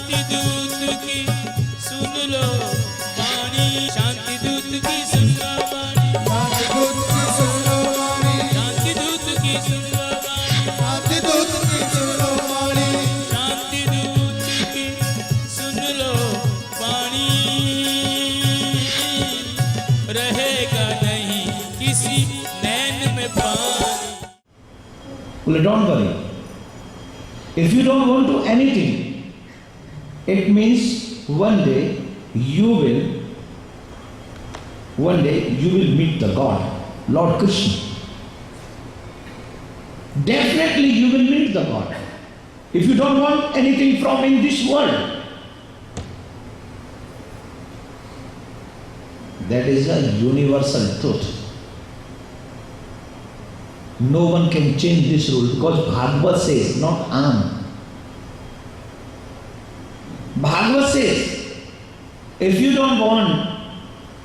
शांति दूत की सुन लो वाणी, शांति दूत की सुन लो वाणी, शांति दूत की सुन लो वाणी, शांति दूत की सुन लो वाणी, शांति दूत की सुन लो वाणी, शांति दूत की सुन लो वाणी। रहेगा नहीं किसी नैन में पानी। Well, don't worry. If you don't want to anything, it means one day you will meet the God, Lord Krishna. Definitely you will meet the God. If you don't want anything from in this world, that is a universal truth. No one can change this rule because Bhagavad says, not Am. Bhagavad says, if you don't want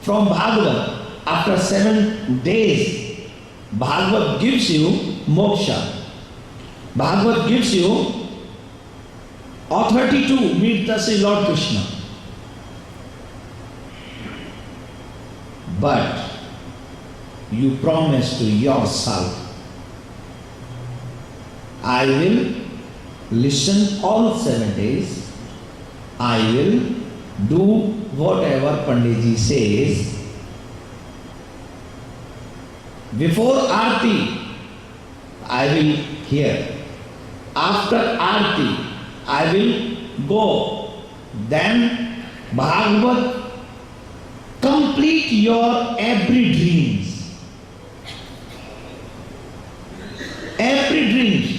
from Bhagavad, after 7 days, Bhagavad gives you moksha. Bhagavad gives you authority to meet the Sri Lord Krishna. But you promise to yourself, I will listen all 7 days. I will do whatever Panditji says. Before Aarti, I will hear. After Aarti, I will go. Then Bhagavad complete your every dreams. Every dreams.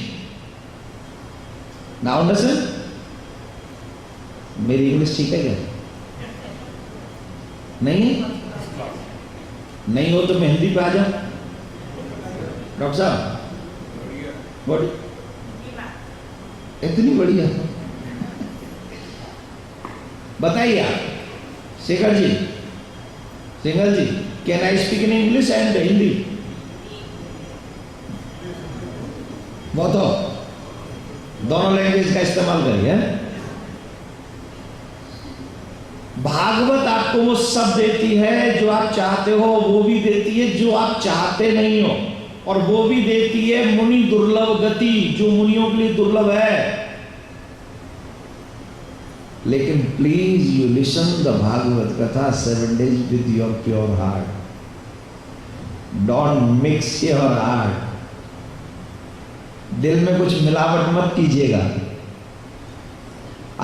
Now understand? मेरी English ठीक है क्या? नहीं है? नहीं हो तो मैं हिंदी पे आ जाऊं। डॉक्टर साहब, बड़ी इतनी बढ़िया। बताइए आप, Shekhar ji, Singhal ji, can I speak in English and Hindi? बहुत हो, दोनों लैंग्वेज का इस्तेमाल करिए। भागवत आपको वो सब देती है जो आप चाहते हो, वो भी देती है जो आप चाहते नहीं हो, और वो भी देती है मुनि दुर्लभ गति, जो मुनियों के लिए दुर्लभ है। लेकिन please you listen the Bhagwat katha 7 days with your pure heart. Don't mix your heart. दिल में कुछ मिलावट मत कीजिएगा।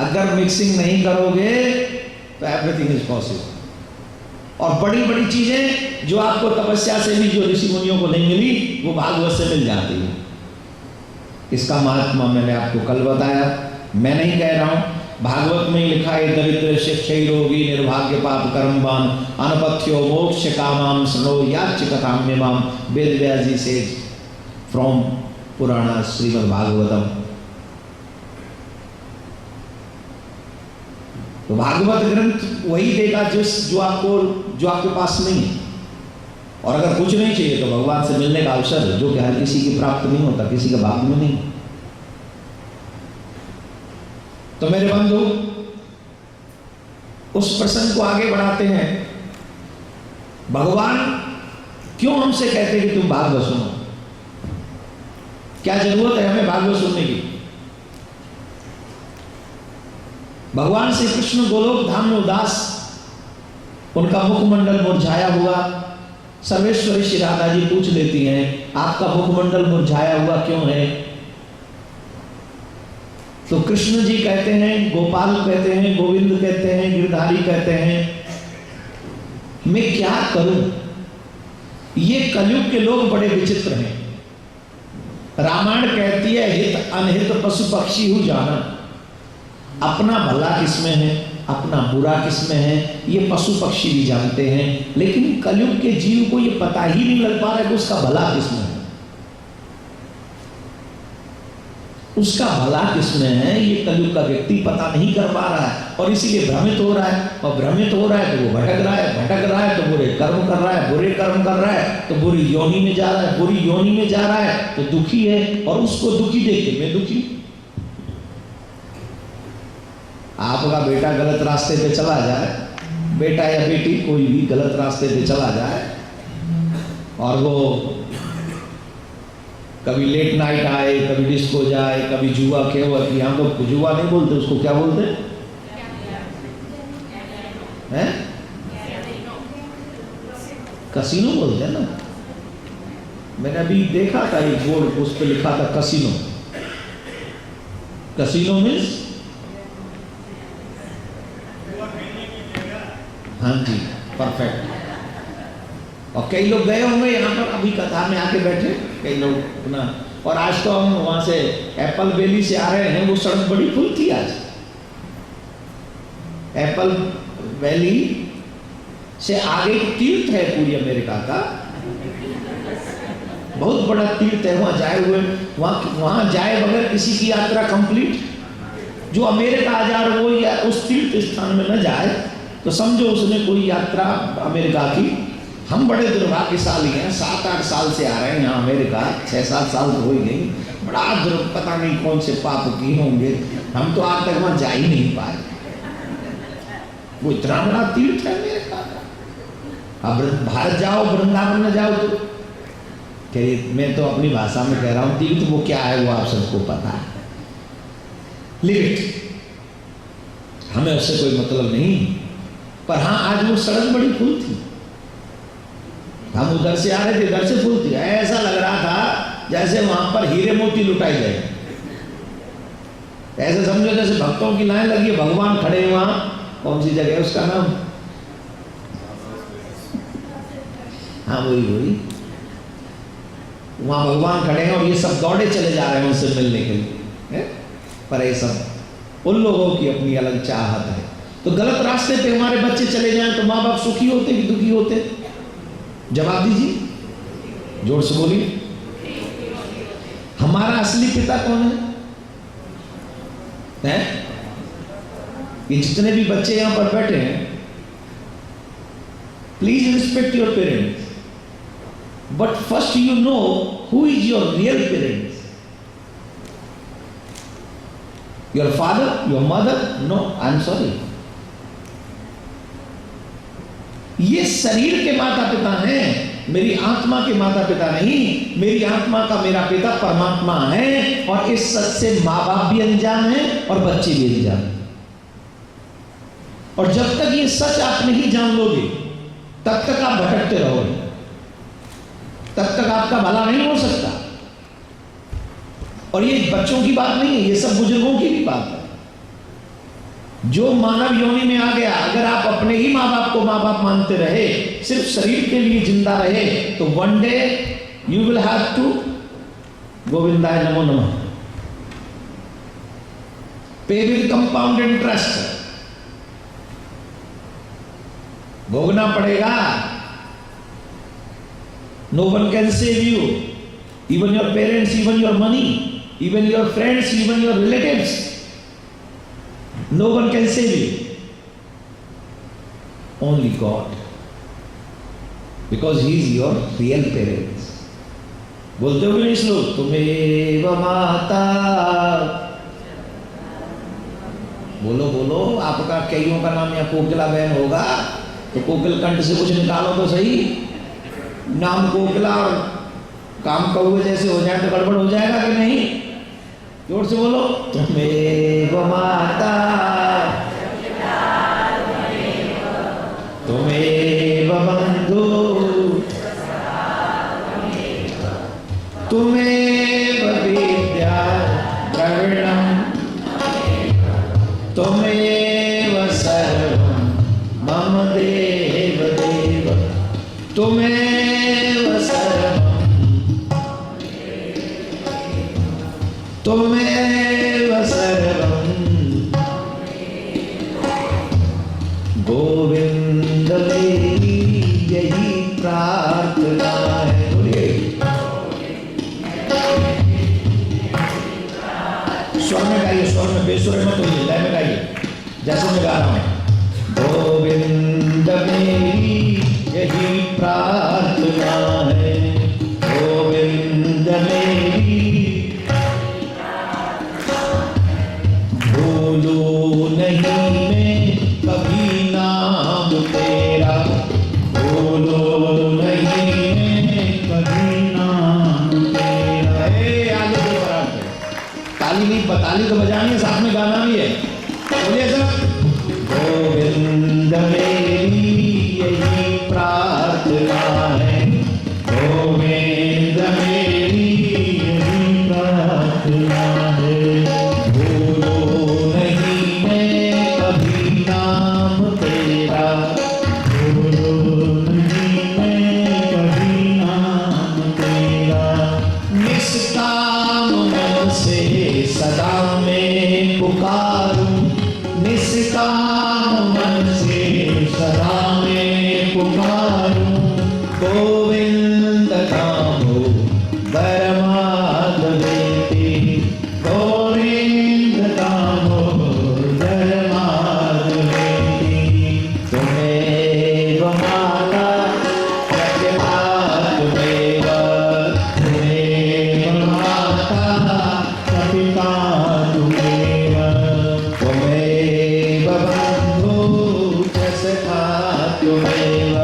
अगर मिक्सिंग नहीं करोगे तो एवरीथिंग इज पॉसिबल। और बड़ी बड़ी चीजें जो आपको तपस्या से भी, जो ऋषि मुनियों को नहीं मिली, वो भागवत से मिल जाती है। इसका महात्मा मैंने आपको कल बताया, मैं नहीं कह रहा हूं, भागवत में लिखा है, दरिद्र क्षय रोगी निर्भाग्य पाप कर्मवान अनपथ्यो मोक्ष कामाम स्नो याच कथाम्यमाम। वेद व्यास जी से फ्रॉम पुराना श्रीमद् भागवतम। तो भागवत ग्रंथ वही देगा जो आपके पास नहीं है। और अगर कुछ नहीं चाहिए तो भगवान से मिलने का अवसर है, जो कि हर किसी की प्राप्त नहीं होता, किसी के भाग्य में नहीं। तो मेरे बंधु, उस प्रसंग को आगे बढ़ाते हैं। भगवान क्यों हमसे कहते हैं कि तुम भागवत सुनो? क्या जरूरत है हमें भागवत सुनने की? भगवान श्री कृष्ण गोलोक धाम में उदास, उनका मुखमंडल मुरझाया हुआ। सर्वेश्वरी श्री राधा जी पूछ लेती हैं, आपका मुखमंडल मुरझाया हुआ क्यों है? तो कृष्ण जी कहते हैं, गोपाल कहते हैं, गोविंद कहते हैं, गिरधारी कहते हैं, मैं क्या करूं? ये कलयुग के लोग बड़े विचित्र हैं। रामायण कहती है, हित अनहित पशु पक्षी हूं जाना। अपना भला किसमें है, अपना बुरा किसमें है, ये पशु पक्षी भी जानते हैं। लेकिन कलयुग के जीव को ये पता ही नहीं लग पा रहा है कि उसका भला किसमें है, उसका भला किसमें है। ये कलयुग का व्यक्ति पता नहीं कर पा रहा है, और इसीलिए भ्रमित हो रहा है। और भ्रमित हो रहा है तो वो भटक रहा है, भटक रहा है तो बुरे कर्म कर रहा है, बुरे कर्म कर रहा है तो बुरी योनि में जा रहा है, बुरी योनि में जा रहा है तो दुखी है, और उसको दुखी देख के मैं दुखी। आपका बेटा गलत रास्ते पे चला जाए, बेटा या बेटी कोई भी गलत रास्ते पे चला जाए, और वो कभी लेट नाइट आए, कभी डिस्को जाए, कभी जुआ खेल, कि हम लोग जुआ नहीं बोलते, उसको क्या बोलते हैं? कसिनो बोलते हैं ना। मैंने अभी देखा था एक बोर्ड, उस पर लिखा था कसिनो। कसिनो मीन्स, हाँ जी, परफेक्ट। और कई लोग गए होंगे यहाँ पर अभी कतार में आके बैठे, कई लोग अपना। और आज तो हम वहां से एप्पल वैली से आ रहे हैं, वो सड़क बड़ी फुल थी आज। एप्पल वैली से आगे एक तीर्थ है पूरी अमेरिका का, बहुत बड़ा तीर्थ है, वहां जाए हुए, वहां जाए बगैर किसी की यात्रा कंप्लीट। जो अमेरिका आ जा रहा वो या उस तीर्थ स्थान में न जाए तो समझो उसने कोई यात्रा अमेरिका की। हम बड़े दुर्भाग्यशाली हैं, 7-8 साल से आ रहे हैं यहाँ अमेरिका, 6-7 साल तो हो ही गई। बड़ा पता नहीं कौन से पाप किए होंगे, हम तो आज तक वहां जा ही नहीं पाए। वो इतना बड़ा तीर्थ है अमेरिका का। अब भारत जाओ, वृंदावन में जाओ तो कहिए, मैं तो अपनी भाषा में कह रहा हूँ, तीर्थ वो क्या है वो आप सबको पता है। लिमिट, हमें उससे कोई मतलब नहीं। पर हाँ, आज वो सड़क बड़ी फुल थी, हम उधर से आ रहे थे, इधर से फुल थी। ऐसा लग रहा था जैसे वहां पर हीरे मोती लुटाई जाए। ऐसे समझो जैसे भक्तों की लाइन लगी है, भगवान खड़े हैं वहां, कौन सी जगह है उसका नाम, हाँ वही वहां भगवान खड़े हैं और ये सब दौड़े चले जा रहे हैं उनसे मिलने के लिए। पर ये सब उन लोगों की अपनी अलग चाहत है। तो गलत रास्ते पे हमारे बच्चे चले जाएं तो माँ बाप सुखी होते कि दुखी होते? जवाब दीजिए, जोर से बोलिए। हमारा असली पिता कौन है? ये जितने भी बच्चे यहां पर बैठे हैं, please respect your parents, but first you know who is your real parents. Your father, your mother? No, I am sorry. ये शरीर के माता पिता हैं, मेरी आत्मा के माता पिता नहीं। मेरी आत्मा का मेरा पिता परमात्मा है, और इस सच से माँ बाप भी अनजान है और बच्चे भी अनजान है। और जब तक ये सच आप नहीं जान लोगे तब तक आप भटकते रहोगे, तब तक आपका भला नहीं हो सकता। और ये बच्चों की बात नहीं है, ये सब बुजुर्गों की भी बात है। जो मानव योनि में आ गया, अगर आप अपने ही माँ बाप को माँ बाप मानते रहे, सिर्फ शरीर के लिए जिंदा रहे, तो one day you will have to गोविंदाय नमो नमः पे विद कंपाउंड इंटरेस्ट, भोगना पड़ेगा। No one can save you, even your parents, even your money, even your friends, even your relatives, no one can save you, only God, because he is your real parents. बोलते हो नहीं श्लोक, तुम्हें माता, बोलो बोलो। आपका कईयों का नाम यहाँ कोकिला बहन होगा तो कोकिल कंठ से कुछ निकालो तो सही। नाम कोकिला और काम कौवे जैसे हो जाए तो गड़बड़ हो जाएगा कि नहीं? जोर से बोलो, तुम्हें माता, तुम्हें बंधु, तुम्हें विद्या द्रविणम, तुम्हें सर्वं मम देव देव, तुम्हें सर्वं, तुम्हें सर्वं, गोविंद मेरी यही प्रार्थना है। बोलिए, स्वर में गाइए, स्वर में, बेसुर मत होइए, लय में गाइए जैसे मैं गा रहा हूं। गोविंद मेरी यही प्रार्थना है, गोविंद मेरी भूलू नहीं मैं कभी नाम तेरा, बोलो नहीं मैं कभी नाम तेरा। आगे के बराबर है। ताली तो बजानी है, साथ में गाना भी है। बोलिए सब। गोविंद मेरी यही प्रार्थना है, गोविंद मेरी यही प्रार्थना है, भूलो नहीं मैं कभी नाम तेरा, भूलो नहीं मैं कभी नाम तेरा। निष्काम मन से सदा मैं पुकारूं, निष्काम मन से सदा मैं पुकारूं, गोविंद नामो धर्माधवेति, गोविंद नामो धर्माधवेति। तुमेव माता प्रपिता तुमेव, तुमेव माता प्रपिता तुमेव, तुमेव बन्धु च सखा तुमेव,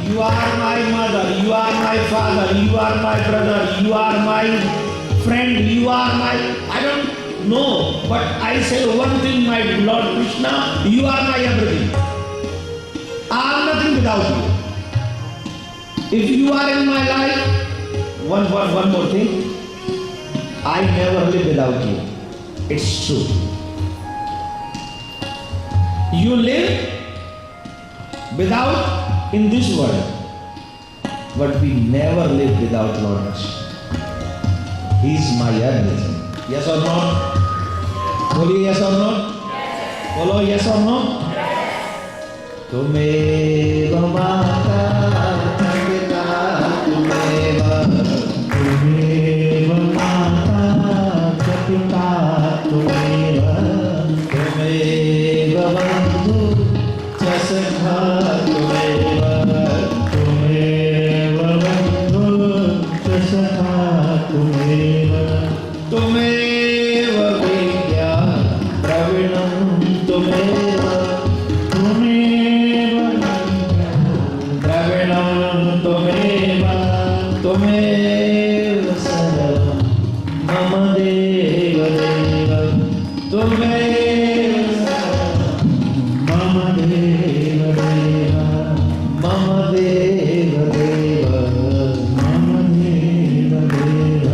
You are my mother, you are my father, you are my brother, you are my friend, you are my, I don't know, but I say one thing, my Lord Krishna, you are my everything. I am nothing without you. If you are in my life, one more thing, I never live without you. It's true. You live without in this world, but we never live without Lord Krishna. He is my everything. Yes or no? बोलिए yes or no? बोलो yes or no? तुमेव माता पिता तुमेव, तुमेव माता पिता तुमेव, तुमेव बन्धु च सखा तुमेव, तुमेव बन्धु च सखा तुमेव, तुमेव विद्या द्रविणं तुमेव, तुमेव द्रविणं तुमेव, तुमेव सर्वं मम देव देव, तुमेव मम देव देव, मम देव देव, मम देव देव,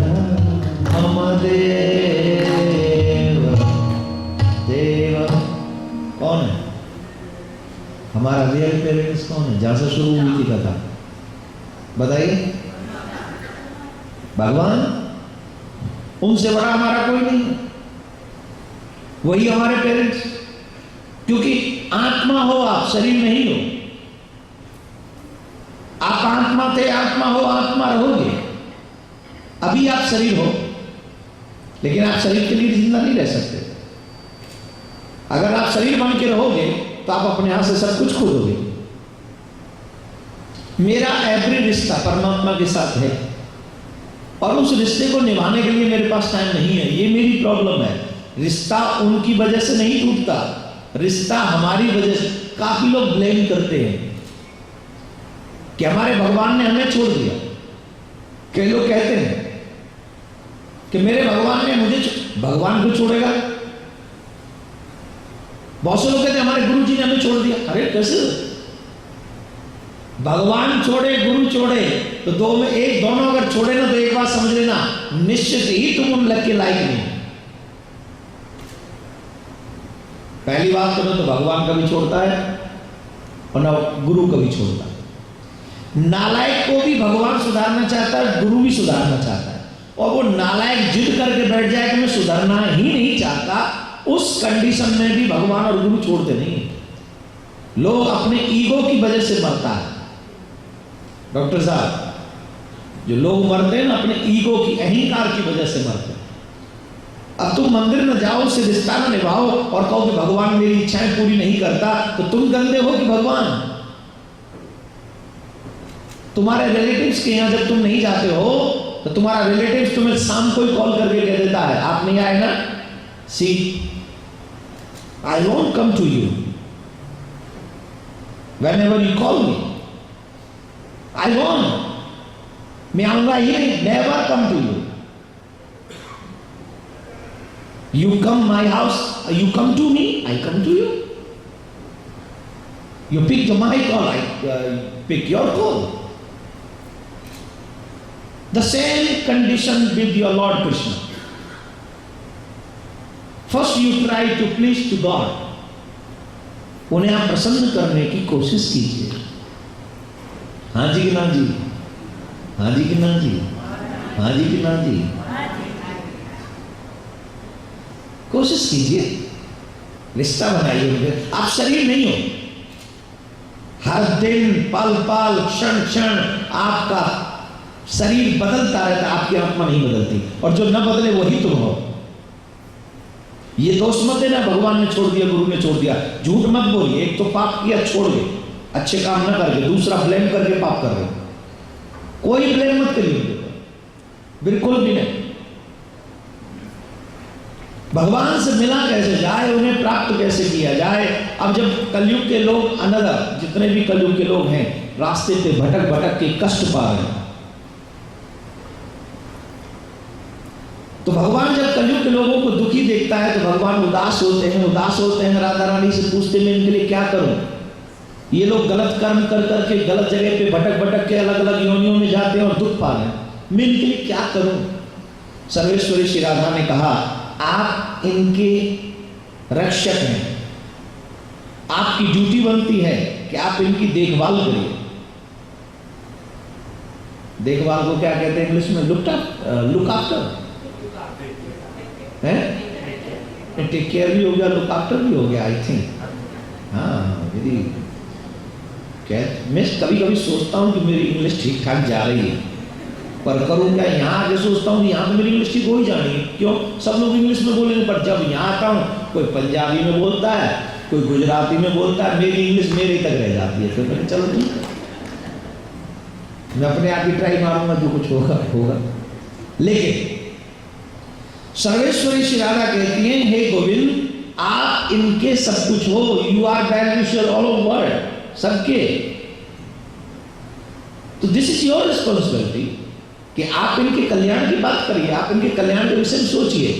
मम देव देव। कौन है हमारा रियल पेरेंट्स? कौन है? जहां से शुरू हुई थी कथा, बताइए। भगवान, उनसे बड़ा हमारा कोई नहीं है, वही हमारे पेरेंट्स। क्योंकि आत्मा हो आप, शरीर नहीं हो। आप आत्मा थे, आत्मा हो, आत्मा रहोगे। अभी आप शरीर हो, लेकिन आप शरीर के लिए जिंदा नहीं रह सकते। अगर आप शरीर बन के रहोगे तो आप अपने हाथ से सब कुछ खो दोगे। मेरा एवरी रिश्ता परमात्मा के साथ है, और उस रिश्ते को निभाने के लिए मेरे पास टाइम नहीं है। ये मेरी प्रॉब्लम है। रिश्ता उनकी वजह से नहीं टूटता, रिश्ता हमारी वजह से। काफी लोग ब्लेम करते हैं कि हमारे भगवान ने हमें छोड़ दिया। कई लोग कहते हैं कि मेरे भगवान ने मुझे, भगवान को छोड़ेगा। बहुत से लोग कहते हैं हमारे गुरु जी ने हमें छोड़ दिया। अरे कैसे? भगवान छोड़े, गुरु छोड़े, तो दो में एक, दोनों अगर छोड़े ना तो एक बात समझ लेना, निश्चित ही तुम उन लग के लायक नहीं। पहली बात तो ना तो भगवान कभी छोड़ता है और ना गुरु कभी छोड़ता है। नालायक को भी भगवान सुधारना चाहता है, गुरु भी सुधारना चाहता है। और वो नालायक जिद करके बैठ जाए कि मैं सुधरना ही नहीं चाहता, उस कंडीशन में भी भगवान और गुरु छोड़ते नहीं। लोग अपने ईगो की वजह से मरता है। डॉक्टर साहब, जो लोग मरते हैं ना अपने ईगो की, अहंकार की वजह से मरते हैं। अब तुम मंदिर में जाओ, उससे रिश्ता ना निभाओ और कहो कि भगवान मेरी इच्छाएं पूरी नहीं करता, तो तुम गंदे हो कि भगवान? तुम्हारे रिलेटिव्स के यहाँ जब तुम नहीं जाते हो तो तुम्हारा रिलेटिव तुम्हें शाम को ही कॉल करके कह देता है आप नहीं आए ना, see I won't come to you, whenever you call me, I won't, मैं आऊंगा ही नहीं, never come to you. You come my house, you come to me, I come to you. You pick my call, I pick your call. The same condition with your Lord Krishna. First you try to please to God. उन्हें आप प्रसन्न करने की कोशिश कीजिए। हाँ जी कि ना जी, हाँ जी कि ना जी, हाँ जी कि ना जी, कोशिश कीजिए, रिश्ता बनाइए उनके। आप शरीर नहीं हो, हर दिन पल पल क्षण क्षण आपका शरीर बदलता रहता, आपकी आत्मा नहीं बदलती, और जो न बदले वही तुम हो। ये दोष मत देना भगवान ने छोड़ दिया, गुरु ने छोड़ दिया, झूठ मत बोलिए। एक तो पाप किया छोड़ गए अच्छे काम ना करके, दूसरा ब्लेम करके पाप कर रहे। कोई ब्लेम मत करिए, बिल्कुल भी नहीं। भगवान से मिला कैसे जाए, उन्हें प्राप्त कैसे किया जाए। अब जब कलयुग के लोग अनदर जितने भी कलयुग के लोग हैं रास्ते पे भटक भटक के कष्ट पा रहे हैं, तो भगवान जब कलयुग के लोगों को दुखी देखता है तो भगवान उदास होते हैं, राधा रानी से पूछते मैं इनके लिए क्या करूं। ये लोग गलत कर्म कर करके गलत जगह पे भटक भटक के अलग अलग योनियों में जाते हैं और दुख पा रहे हैं, मैं इनके लिए क्या करूं। सर्वेश्वरी श्री राधा ने कहा आप इनके रक्षक हैं, आपकी ड्यूटी बनती है कि आप इनकी देखभाल करिए। देखभाल को क्या कहते हैं इंग्लिश में? लुक आफ्टर है, टेक केयर भी हो गया, लुक आफ्टर भी हो गया आई थिंक। हाँ दीदी क्या, मैं कभी कभी सोचता हूँ कि मेरी इंग्लिश ठीक ठाक जा रही है, पर करूँ क्या। यहाँ आके सोचता हूँ कि यहाँ तो मेरी इंग्लिश ठीक हो ही जानी है, क्यों सब लोग इंग्लिश में बोलेंगे, पर जब यहाँ आता हूँ कोई पंजाबी में बोलता है, कोई गुजराती में बोलता है, मेरी इंग्लिश मेरे तक रह जाती है। फिर मैंने चलो ठीक है, मैं अपने आप ही ट्राई मारूंगा, जो कुछ होगा होगा। लेकिन सर्वेश्वरी श्री राधा कहती हैं हे गोविंद आप इनके सब कुछ हो, you are beneficial all over world, सबके। तो दिस इज योर रिस्पॉन्सिबिलिटी कि आप इनके कल्याण की बात करिए, आप इनके कल्याण के विषय में सोचिए।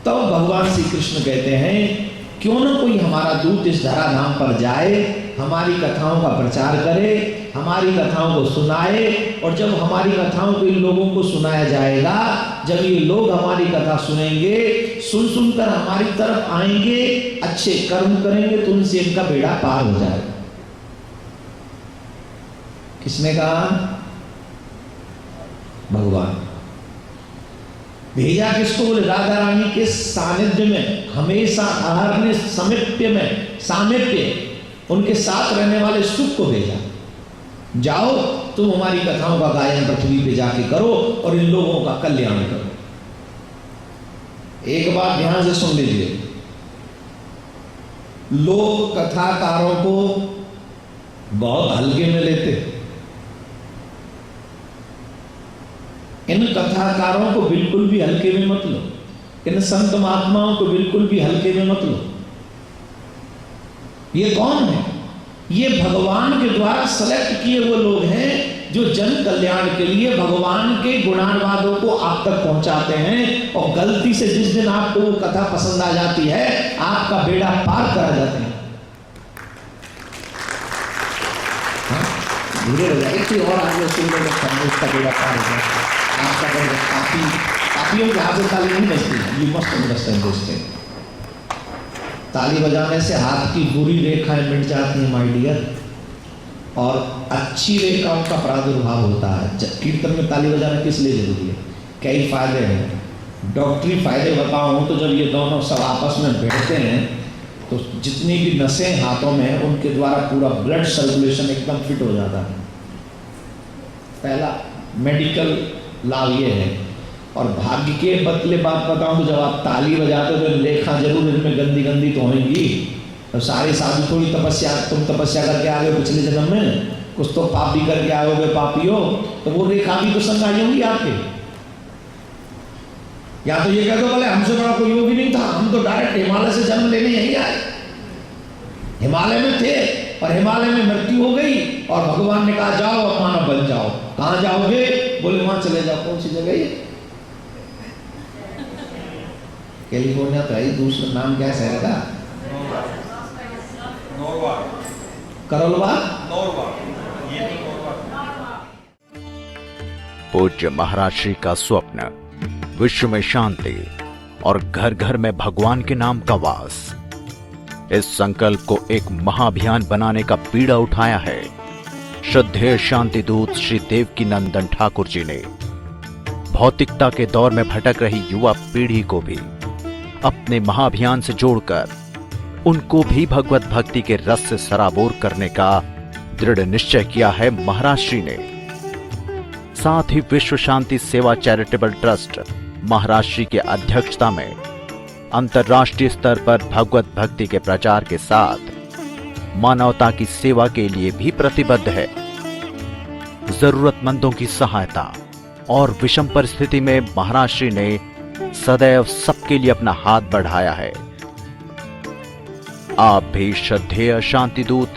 तो भगवान श्री कृष्ण कहते हैं क्यों ना कोई हमारा दूत इस धरा धाम पर जाए, हमारी कथाओं का प्रचार करे, हमारी कथाओं को सुनाए, और जब हमारी कथाओं को इन लोगों को सुनाया जाएगा, जब ये लोग हमारी कथा सुनेंगे, सुन सुनकर हमारी तरफ आएंगे, अच्छे कर्म करेंगे, तो उनसे इनका बेड़ा पार हो जाएगा। किसने कहा? भगवान। भेजा किसको? बोले राधा रानी के सानिध्य में, हमेशा आहारने सामिप्य उनके साथ रहने वाले सुख को भेजा। जाओ तुम हमारी कथाओं का गायन पृथ्वी पे जाके करो और इन लोगों का कल्याण करो। एक बात ध्यान से सुन लीजिए, लोग कथाकारों को बहुत हल्के में लेते, इन कथाकारों को बिल्कुल भी हल्के में मत लो, इन संत महात्माओं को बिल्कुल भी हल्के में मत लो। ये कौन है? ये भगवान के द्वारा सेलेक्ट किए हुए लोग हैं जो जन कल्याण के लिए भगवान के गुणानुवादों को आप तक पहुंचाते हैं, और गलती से जिस दिन आपको वो कथा पसंद आ जाती है आपका बेड़ा पार करा जाते हैं। धीरे हो जाए, एक और आगे उसका बेड़ा पार हो जाए, आपका बेड़ा काफियों के हाथ से ताली नहीं बजती। You must understand this thing. ताली बजाने से हाथ की बुरी रेखाएं मिट जाती हैं माय डियर, और अच्छी रेखाओं का प्रादुर्भाव होता है। कीर्तन में ताली बजाना किस लिए जरूरी है? कई फायदे हैं, डॉक्टरी फायदे बताऊं तो जब ये दोनों सब आपस में बैठते हैं तो जितनी भी नसें हाथों में हैं उनके द्वारा पूरा ब्लड सर्कुलेशन एकदम फिट हो जाता है। पहला मेडिकल लाभ ये है। और भाग्य के बदले बात बताऊं तो जब आप ताली बजाते हो तो लेखा जरूर इनमें गंदी गंदी तो होंगी। तो सारे साधु थोड़ी तुम तपस्या करके आ गए पिछले जन्म में, कुछ तो पाप भी करके आए होगे पापियों, तो वो रेखा भी तो संग आई होंगी आपके। या तो ये कह दो बोले हमसे बड़ा कोई योगी नहीं था, हम तो डायरेक्ट हिमालय से जन्म लेने यही आए, हिमालय में थे और हिमालय में मृत्यु हो गई और भगवान ने कहा जाओ अब मानव बन जाओ। कहाँ जाओगे? बोले वहां चले जाओ। कौन सी जगह ये? कैलिफोर्निया तो है, दूसरा नाम क्या है शहर का? करोलवा। पूज्य महाराज श्री का स्वप्न विश्व में शांति और घर घर में भगवान के नाम का वास, इस संकल्प को एक महाअभियान बनाने का बीड़ा उठाया है श्रद्धेय शांति दूत श्री देवकी नंदन ठाकुर जी ने। भौतिकता के दौर में भटक रही युवा पीढ़ी को भी अपने महाअभियान से जोड़कर उनको भी भगवत भक्ति के रस से सराबोर करने का दृढ़ निश्चय किया है महाराज श्री ने। साथ ही विश्व शांति सेवा चैरिटेबल ट्रस्ट महाराज श्री की अध्यक्षता में अंतर्राष्ट्रीय स्तर पर भगवत भक्ति के प्रचार के साथ मानवता की सेवा के लिए भी प्रतिबद्ध है। जरूरतमंदों की सहायता और विषम परिस्थिति में महाराज श्री ने सदैव सबके लिए अपना हाथ बढ़ाया है। आप भी श्रद्धेय शांति दूत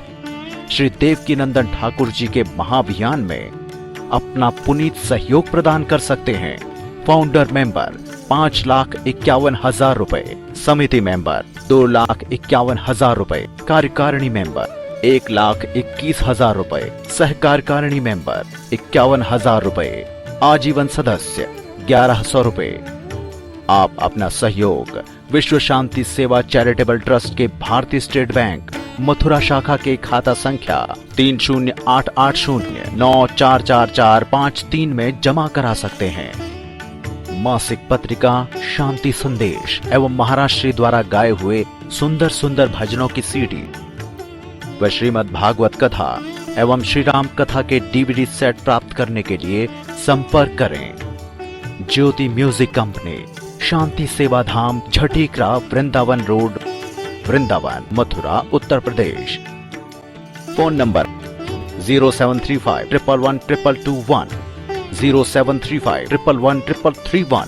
श्री देवकी नंदन ठाकुर जी के महाअभियान में अपना पुनीत सहयोग प्रदान कर सकते हैं। फाउंडर मेंबर 5,51,000 रुपए, समिति मेंबर 2,51,000 रुपए, कार्यकारिणी मेंबर 1,21,000 रुपए, सहकार्यकारिणी मेंबर 51,000 रुपए, आजीवन सदस्य 1,100 रुपए। आप अपना सहयोग विश्व शांति सेवा चैरिटेबल ट्रस्ट के भारतीय स्टेट बैंक मथुरा शाखा के खाता संख्या 3088094445 में जमा करा सकते हैं। मासिक पत्रिका शांति संदेश एवं महाराज श्री द्वारा गाए हुए सुंदर सुंदर भजनों की सीडी व श्रीमद् भागवत कथा एवं श्री राम कथा के डीवीडी सेट प्राप्त करने के लिए संपर्क करें। ज्योति music company, Shanti Seva Dham, Jhatikara, Vrindavan road, Vrindavan, Mathura, Uttar Pradesh. Phone number 0735111221, 0735111331।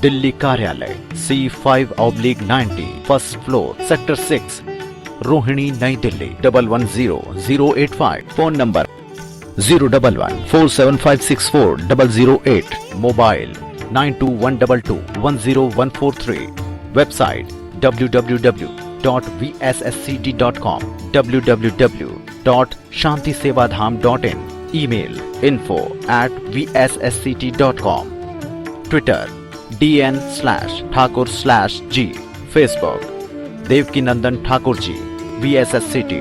Delhi कार्यालय C5/90, first floor, sector 6, Rohini, Nai Delhi 110085। Phone number 01147564008। Mobile 9212210143। Website www.vssct.com, www.shantisevadham.in, email info@vssct.com, Twitter DN/Thakur/G, Facebook Devaki Nandan Thakur ji VSSCT।